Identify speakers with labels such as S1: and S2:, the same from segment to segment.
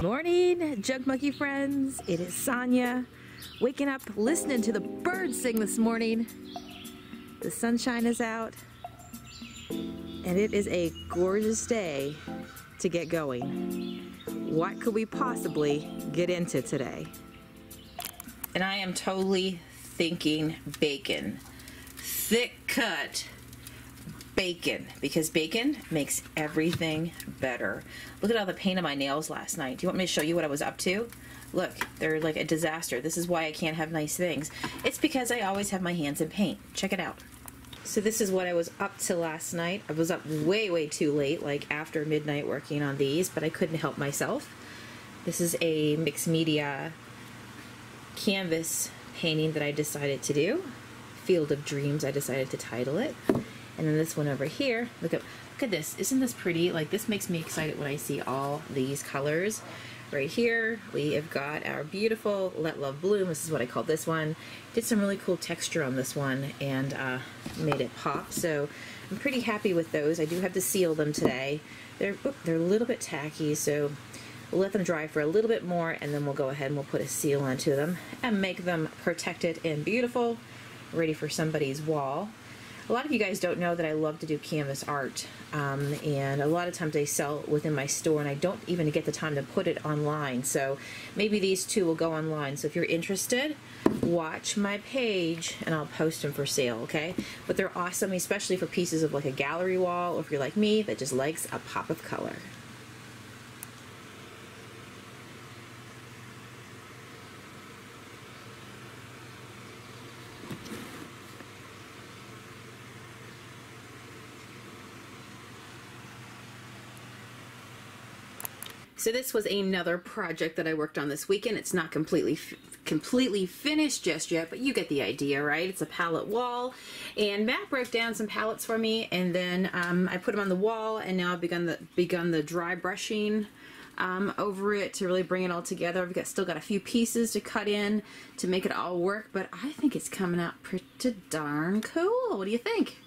S1: Morning, Junk Monkey friends. It is Sonia. Waking up, listening to the birds sing this morning. The sunshine is out, and it is a gorgeous day to get going. What could we possibly get into today? And I am totally thinking bacon. Thick cut bacon, because bacon makes everything better. Look at all the paint on my nails last night. Do you want me to show you what I was up to? Look, they're like a disaster. This is why I can't have nice things. It's because I always have my hands in paint. Check it out. So this is what I was up to last night. I was up way too late, like after midnight, working on these, but I couldn't help myself. This is a mixed media canvas painting that I decided to do. Field of Dreams, I decided to title it. And then this one over here, look at this. Isn't this pretty? Like, this makes me excited when I see all these colors. Right here, we have got our beautiful Let Love Bloom. This is what I call this one. Did some really cool texture on this one and made it pop. So I'm pretty happy with those. I do have to seal them today. They're a little bit tacky, so we'll let them dry for a little bit more, and then we'll go ahead and we'll put a seal onto them and make them protected and beautiful, ready for somebody's wall. A lot of you guys don't know that I love to do canvas art, and a lot of times they sell within my store, and I don't even get the time to put it online. So maybe these two will go online. So if you're interested, watch my page and I'll post them for sale, okay? But they're awesome, especially for pieces of like a gallery wall, or if you're like me that just likes a pop of color. So this was another project that I worked on this weekend. It's not completely finished just yet, but you get the idea, right? It's a palette wall, and Matt broke down some palettes for me, and then I put them on the wall, and now I've begun the dry brushing over it to really bring it all together. I've still got a few pieces to cut in to make it all work, but I think it's coming out pretty darn cool. What do you think?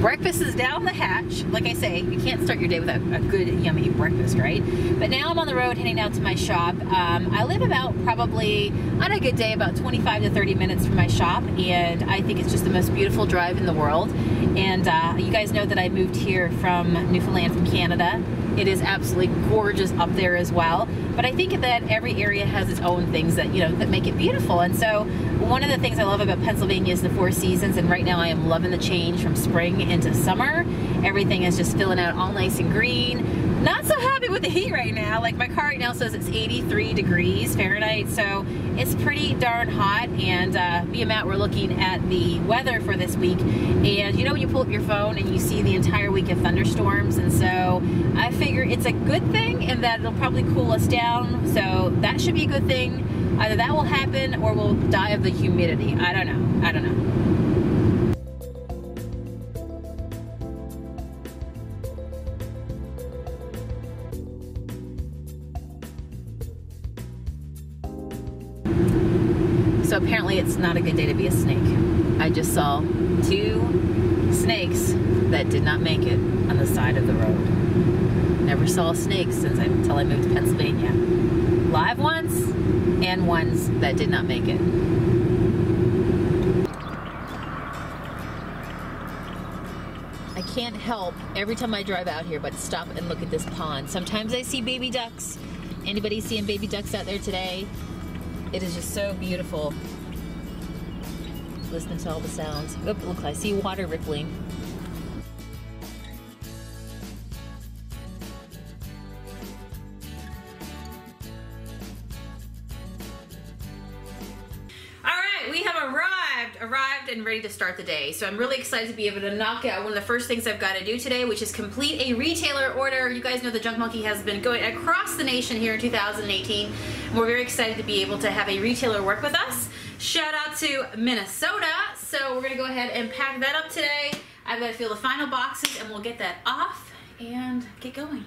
S1: Breakfast is down the hatch. Like I say, you can't start your day without a good, yummy breakfast, right? But now I'm on the road heading out to my shop. I live about probably, on a good day, about 25 to 30 minutes from my shop, and I think it's just the most beautiful drive in the world. And you guys know that I moved here from Newfoundland, from Canada. It is absolutely gorgeous up there as well. But I think that every area has its own things that, you know, that make it beautiful. And so one of the things I love about Pennsylvania is the 4 seasons, and right now I am loving the change from spring into summer. Everything is just filling out all nice and green. Not so happy with the heat right now. Like, my car right now says it's 83 degrees Fahrenheit, so it's pretty darn hot. And me and Matt were looking at the weather for this week, and you know when you pull up your phone and you see the entire week of thunderstorms, and so I figure it's a good thing in that it'll probably cool us down, so that should be a good thing. Either that will happen or we'll die of the humidity. I don't know. I don't know. So apparently it's not a good day to be a snake. I just saw 2 snakes that did not make it on the side of the road. Never saw a snake until I moved to Pennsylvania. Live ones and ones that did not make it. I can't help every time I drive out here but stop and look at this pond. Sometimes I see baby ducks. Anybody seeing baby ducks out there today? It is just so beautiful. Listening to all the sounds. Oh, look, I see water rippling. We have arrived and ready to start the day. So I'm really excited to be able to knock out one of the first things I've got to do today, which is complete a retailer order. You guys know the Junk Monkey has been going across the nation here in 2018. And we're very excited to be able to have a retailer work with us. Shout out to Minnesota. So we're gonna go ahead and pack that up today. I've got to fill the final boxes and we'll get that off and get going.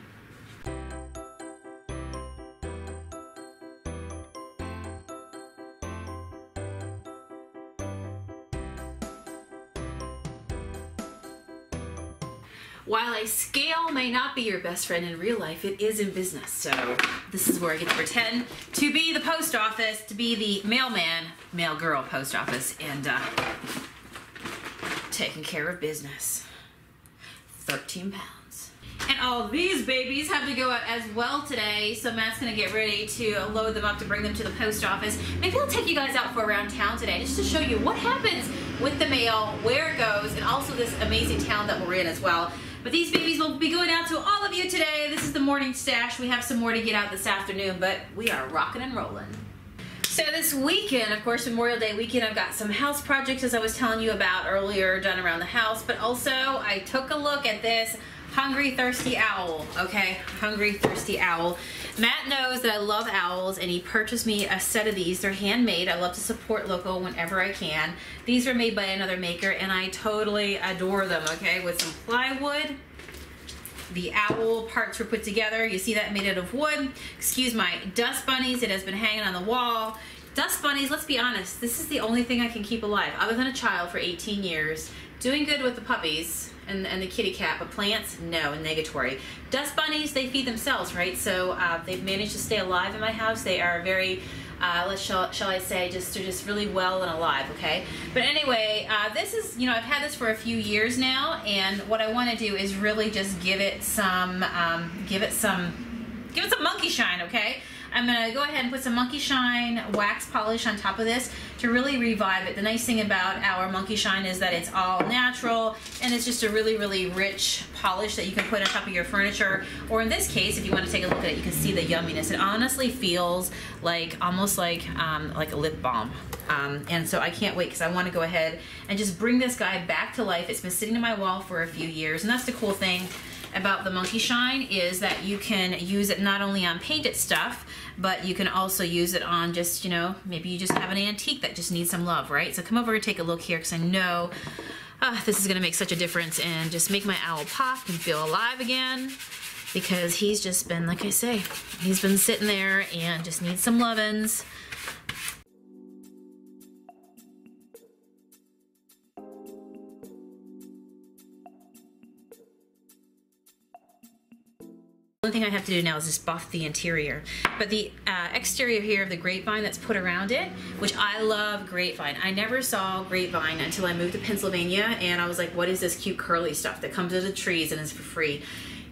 S2: while a scale may not be your best friend in real life, it is in business. So this is where I get to pretend to be the post office, to be the mailman, mail girl post office, and taking care of business. 13 pounds. And all these babies have to go out as well today, so Matt's gonna get ready to load them up to bring them to the post office. Maybe I'll take you guys out for around town today just to show you what happens with the mail, where it goes, and also this amazing town that we're in as well. But these babies will be going out to all of you today. This is the morning stash. We have some more to get out this afternoon, but we are rocking and rolling. So this weekend, of course, Memorial Day weekend, I've got some house projects, as I was telling you about earlier, done around the house, but also I took a look at this Hungry Thirsty Owl, okay? Hungry Thirsty Owl. Matt knows that I love owls, and he purchased me a set of these. They're handmade. I love to support local whenever I can. These are made by another maker, and I totally adore them, okay? With some plywood. The owl parts were put together. You see that made out of wood. Excuse my dust bunnies. It has been hanging on the wall. Dust bunnies, let's be honest, this is the only thing I can keep alive, other than a child for 18 years. Doing good with the puppies and the kitty cat, but plants, no, negatory. Dust bunnies, they feed themselves, right? So they've managed to stay alive in my house. They are very, shall I say, they're just really well and alive, okay? But anyway, this is, you know, I've had this for a few years now, and what I want to do is really just give it some monkey shine, okay? I'm gonna go ahead and put some monkey shine wax polish on top of this to really revive it. The nice thing about our monkey shine is that it's all natural, and it's just a really, really rich polish that you can put on top of your furniture. Or in this case, if you want to take a look at it, you can see the yumminess. It honestly feels like almost like a lip balm. And so I can't wait, because I want to go ahead and just bring this guy back to life. It's been sitting on my wall for a few years, and that's the cool thing about the monkey shine, is that you can use it not only on painted stuff, but you can also use it on just, you know, maybe you just have an antique that just needs some love, right? So come over and take a look here, because I know this is gonna make such a difference and just make my owl pop and feel alive again, because he's just been, like I say, he's been sitting there and just needs some lovin's. The only thing I have to do now is just buff the interior. But the exterior here of the grapevine that's put around it, which I love grapevine. I never saw grapevine until I moved to Pennsylvania, and I was like, what is this cute curly stuff that comes out of the trees and is for free?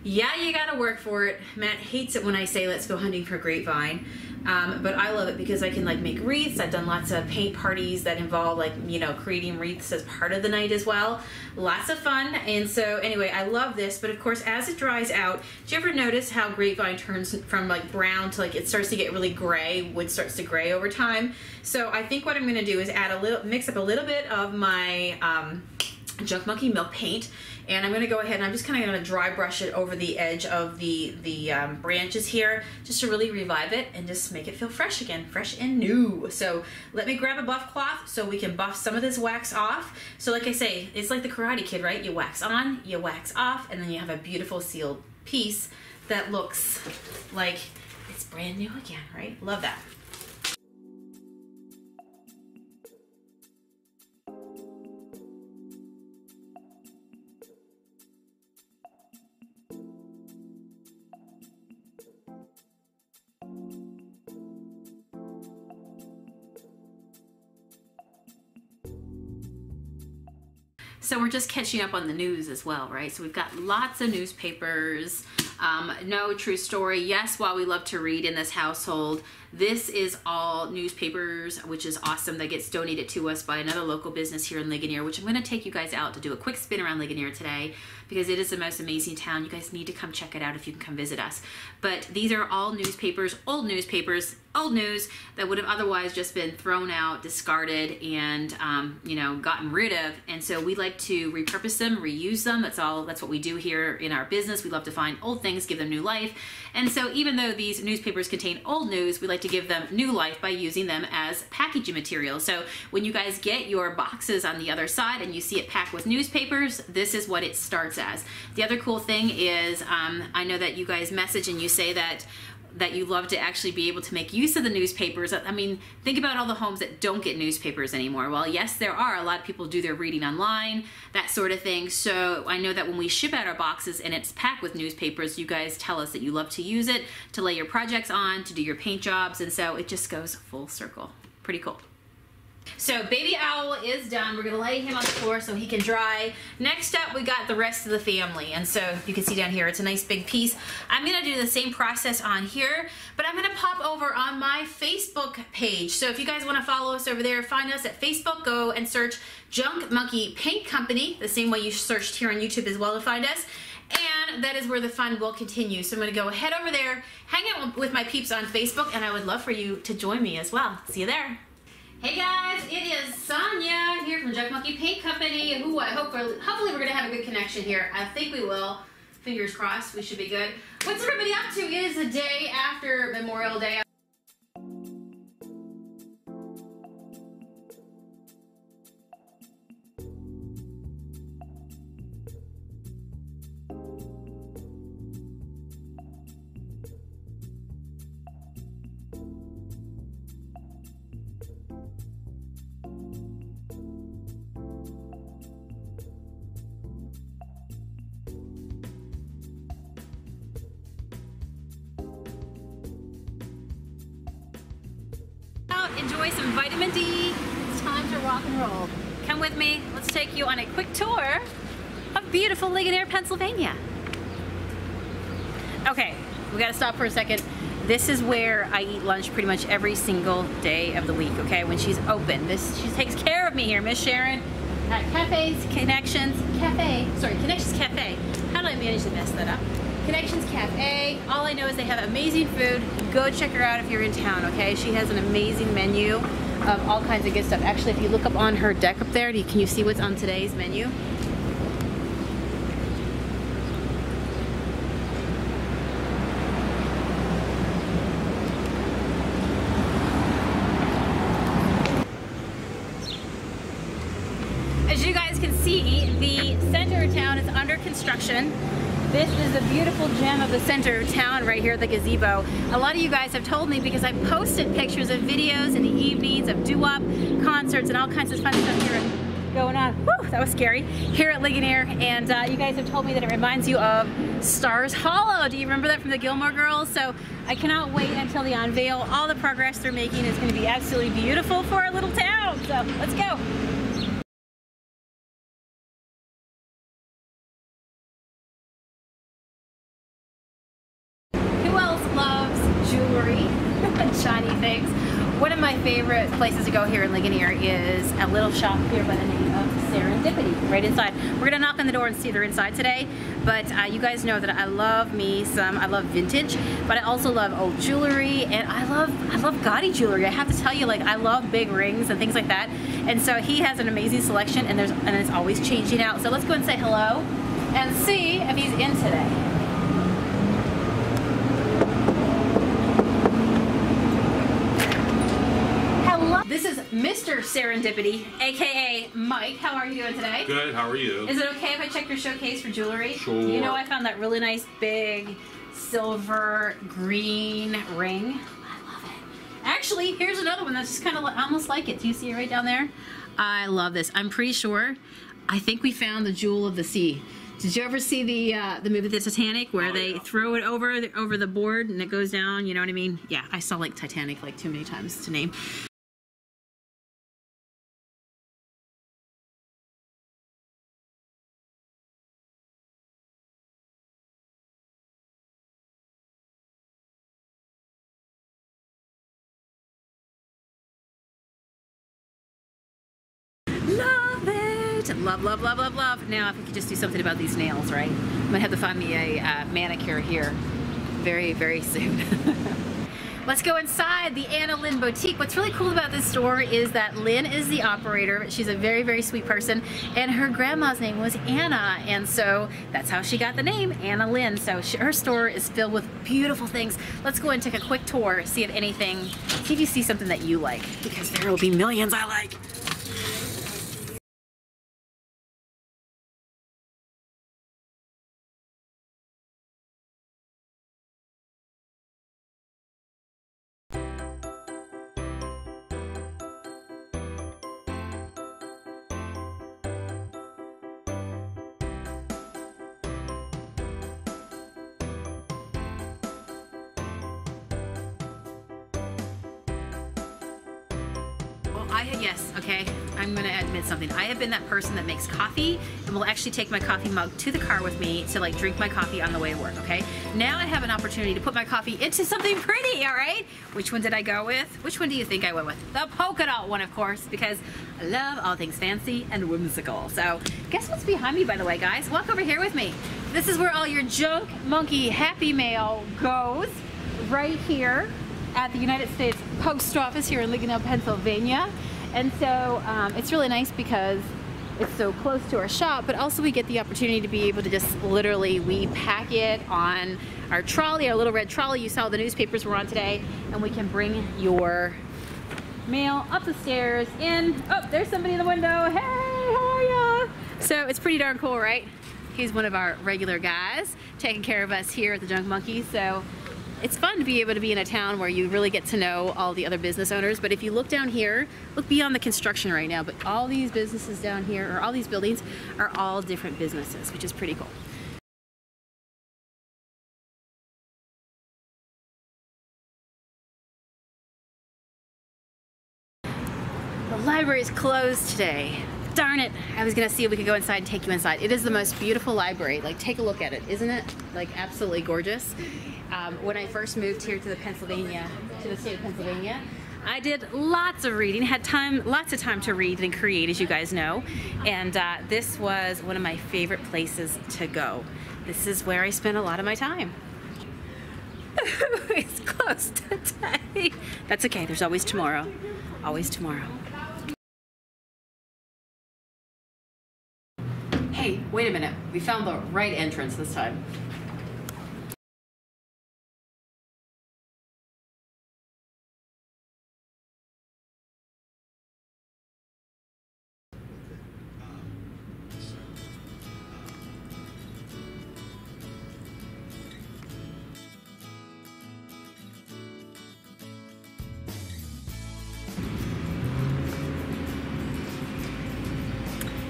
S2: Yeah, you gotta work for it. Matt hates it when I say let's go hunting for grapevine. But I love it because I can like make wreaths. I've done lots of paint parties that involve like, you know, creating wreaths as part of the night as well. Lots of fun. And so anyway, I love this, but of course as it dries out, do you ever notice how grapevine turns from like brown to like it starts to get really gray? Wood starts to gray over time. So I think what I'm gonna do is add a little, mix up a little bit of my Junk Monkey milk paint, and I'm going to go ahead and I'm just kind of going to dry brush it over the edge of the branches here, just to really revive it and just make it feel fresh again, fresh and new. So let me grab a buff cloth so we can buff some of this wax off. So like I say, it's like the Karate Kid, right? You wax on, you wax off, and then you have a beautiful sealed piece that looks like it's brand new again, right? Love that. So we're just catching up on the news as well, right? So we've got lots of newspapers. No, true story. Yes, while we love to read in this household, this is all newspapers, which is awesome. That gets donated to us by another local business here in Ligonier, which I'm going to take you guys out to do a quick spin around Ligonier today, because it is the most amazing town. You guys need to come check it out if you can come visit us. But these are all newspapers, old news that would have otherwise just been thrown out, discarded, and you know, gotten rid of. And so we like to repurpose them, reuse them. That's what we do here in our business. We love to find old things, give them new life. And so even though these newspapers contain old news, we like to give them new life by using them as packaging material. So when you guys get your boxes on the other side and you see it packed with newspapers, this is what it starts as. The other cool thing is, I know that you guys message and you say that that you love to actually be able to make use of the newspapers. I mean, think about all the homes that don't get newspapers anymore. Well, yes, there are. A lot of people do their reading online, that sort of thing. So I know that when we ship out our boxes and it's packed with newspapers, you guys tell us that you love to use it to lay your projects on, to do your paint jobs, and so it just goes full circle. Pretty cool. So baby owl is done. We're gonna lay him on the floor so he can dry. Next up, we got the rest of the family. And so you can see down here, it's a nice big piece. I'm gonna do the same process on here, but I'm gonna pop over on my Facebook page. So if you guys wanna follow us over there, find us at Facebook, go and search Junk Monkey Paint Company, the same way you searched here on YouTube as well to find us. And that is where the fun will continue. So I'm gonna go head over there, hang out with my peeps on Facebook, and I would love for you to join me as well. See you there. Hey guys, it is Sonia here from Junk Monkey Paint Company. Ooh, hopefully we're gonna have a good connection here. I think we will. Fingers crossed, we should be good. What's everybody up to? It is the day after Memorial Day. Enjoy some vitamin D. It's time to rock and roll. Come with me. Let's take you on a quick tour of beautiful Ligonier, Pennsylvania. Okay, we gotta stop for a second. This is where I eat lunch pretty much every single day of the week, okay, when she's open. She takes care of me here, Miss Sharon, at Connections Cafe. How did I manage to mess that up? Connections Cafe. All I know is they have amazing food. Go check her out if you're in town, okay? She has an amazing menu of all kinds of good stuff. Actually, if you look up on her deck up there, can you see what's on today's menu? As you guys can see, the center of town is under construction. This is a beautiful gem of the center of town right here at the gazebo. A lot of you guys have told me because I posted pictures of videos in the evenings of doo-wop concerts and all kinds of fun stuff here going on. Whew, that was scary. Here at Ligonier, and you guys have told me that it reminds you of Stars Hollow. Do you remember that from the Gilmore Girls? So I cannot wait until they unveil all the progress they're making. It's going to be absolutely beautiful for our little town. So let's go. Loves jewelry and shiny things. One of my favorite places to go here in Ligonier is a little shop here by the name of Serendipity, right inside. We're gonna knock on the door and see they're inside today, but you guys know that I love I love vintage, but I also love old jewelry, and I love gaudy jewelry. I have to tell you, like, I love big rings and things like that, and so he has an amazing selection, and it's always changing out. So let's go and say hello and see if he's in today. This is Mr. Serendipity, aka Mike. How are you doing today?
S3: Good, how are you?
S2: Is it okay if I check your showcase for jewelry?
S3: Sure.
S2: You know, I found that really nice big silver green ring. I love it. Actually, here's another one that's just kind of almost like it. Do you see it right down there? I love this. I'm pretty sure, I think we found the jewel of the sea. Did you ever see the movie The Titanic, where they throw it over the board and it goes down? You know what I mean? Yeah, I saw like Titanic like too many times to name. Love it! Love, love, love, love, love. Now, if we could just do something about these nails, right? I might have to find me a manicure here very, very soon. Let's go inside the Anna Lynn Boutique. What's really cool about this store is that Lynn is the operator. She's a very, very sweet person, and her grandma's name was Anna, and so that's how she got the name, Anna Lynn. So her store is filled with beautiful things. Let's go and take a quick tour, see if you see something that you like, because there will be millions I like. yes, okay, I'm gonna admit something. I have been that person that makes coffee and will actually take my coffee mug to the car with me to like drink my coffee on the way to work, okay? Now I have an opportunity to put my coffee into something pretty, all right? Which one did I go with? Which one do you think I went with? The polka dot one, of course, because I love all things fancy and whimsical. So guess what's behind me, by the way, guys? Walk over here with me. This is where all your junk monkey happy mail goes, right here at the United States Post Office here in Ligonier, Pennsylvania. And so it's really nice because it's so close to our shop, but also we get the opportunity to be able to just literally, we pack it on our trolley, our little red trolley. You saw the newspapers were on today, and we can bring your mail up the stairs in. Oh, there's somebody in the window. Hey, how are ya? So it's pretty darn cool, right? He's one of our regular guys taking care of us here at the Junk Monkey. So it's fun to be able to be in a town where you really get to know all the other business owners. But if you look down here, look beyond the construction right now, but all these businesses down here, or all these buildings, are all different businesses, which is pretty cool. The library is closed today. Darn it, I was gonna see if we could go inside and take you inside. It is the most beautiful library. Like, take a look at it. Isn't it like absolutely gorgeous? When I first moved here to the state of Pennsylvania, I did lots of reading, had lots of time to read and create, as you guys know. And this was one of my favorite places to go. This is where I spent a lot of my time. It's closed today. That's okay, there's always tomorrow. Always tomorrow. Hey, wait a minute. We found the right entrance this time.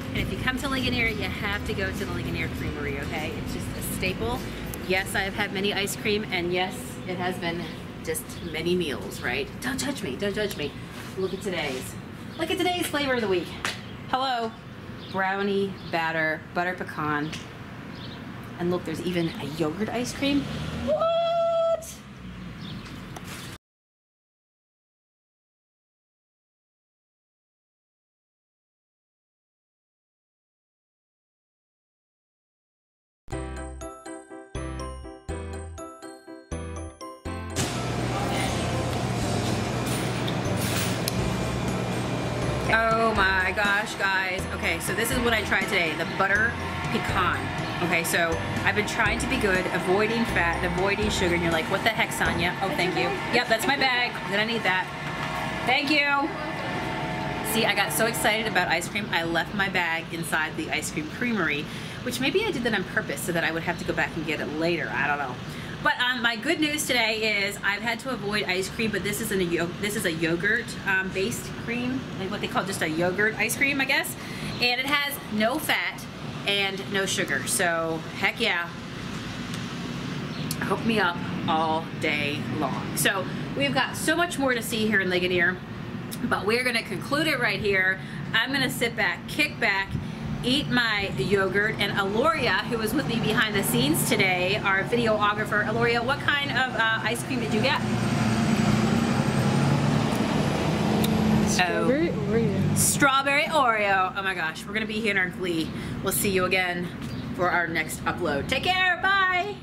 S2: And if you come to Ligonier, you have to go to the Ligonier Creamery, okay? It's just a staple. Yes, I have had many ice cream, and yes, it has been just many meals, right? Don't judge me, don't judge me. Look at today's. Look at today's flavor of the week. Hello. Brownie, batter, butter pecan. And look, there's even a yogurt ice cream. What? Oh my gosh, guys. Okay, so this is what I tried today, the butter pecan. Okay, so I've been trying to be good, avoiding fat, avoiding sugar, and you're like, what the heck, Sonia? Oh, thank you. Yep, that's my bag. I'm gonna need that. Thank you. See, I got so excited about ice cream, I left my bag inside the ice cream creamery, which maybe I did that on purpose so that I would have to go back and get it later. I don't know. But my good news today is I've had to avoid ice cream, but this is a yogurt based cream, like what they call just a yogurt ice cream, I guess. And it has no fat and no sugar. So heck yeah, hook me up all day long. So we've got so much more to see here in Ligonier, but we're gonna conclude it right here. I'm gonna sit back, kick back, eat my yogurt, and Aloria, who was with me behind the scenes today, our videographer. Aloria, what kind of ice cream did you get?
S3: Strawberry Oreo.
S2: Strawberry Oreo. Oh my gosh, we're gonna be here in our glee. We'll see you again for our next upload. Take care, bye!